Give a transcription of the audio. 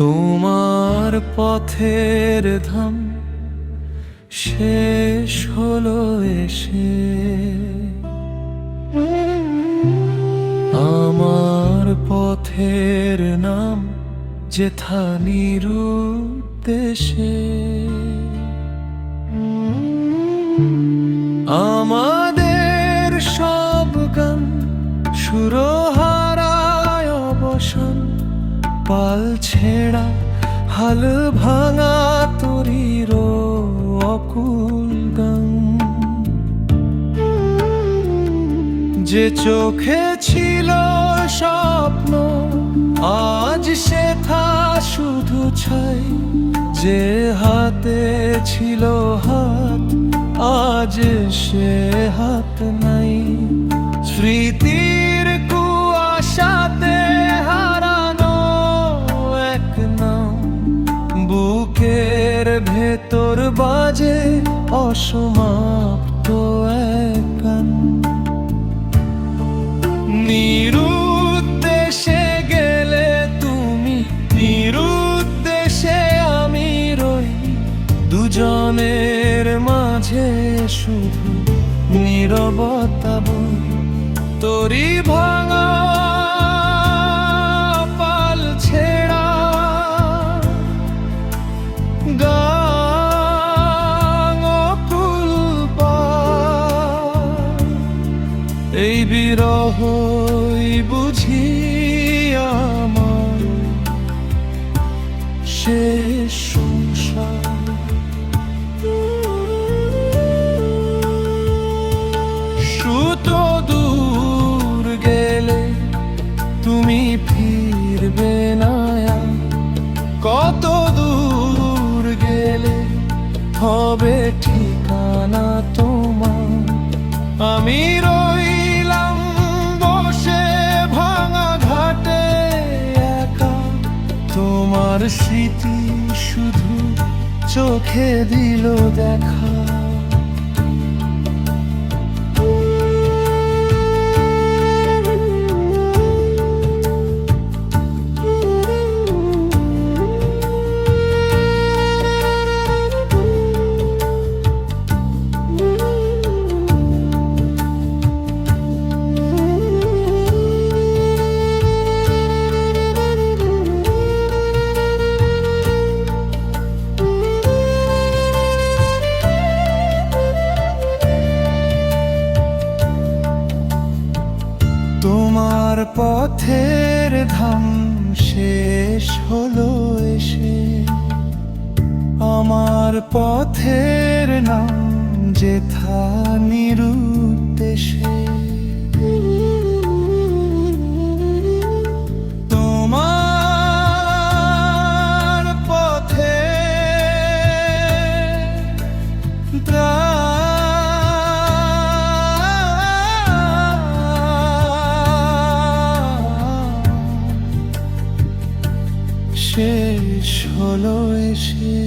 তোমার পথের ধাম শেষ হলো এসে, আমার পথের নাম যেথা নিরুদ্দেশে। আমাদের সব গান সুরহারায় অবসান, পাল ছেঁড়া হাল ভাঙা তরির অকুল গান। যে চোখে ছিল স্বপ্ন আজ সেথা শুধু ছাই, যে হাতে ছিল হাত আজ সে হাত নাই। স্মৃতির কুয়াশাতে হারানো এক নাম, বুকের ভেতর বাজে অসমাপ্ত এক গান। নিরুদ্দেশে গেলে তুমি, নিরুদ্দেশে আমি রই, দুজনের মাঝে শুধু নীরবতা বই। তোরি ভাঙা পাল ছেড়া গান অকুল পার, এই বিরহই বুঝি আমার শেষ সংসার। সুতো দূর গেলে তুমি ফিরবে না, কত দূর গেলে হবে ঠিকানা তোমার। আমি রইলাম বসে ভাঙা ঘাটে একা, তোমার স্মৃতি শুধু চোখে দিল দেখা। তোমার পথের ধাম শেষ হলো এসে, আমার পথের নাম যেথা নিরুদ্দেশে। তোমার পথে শেষ হলো এসে।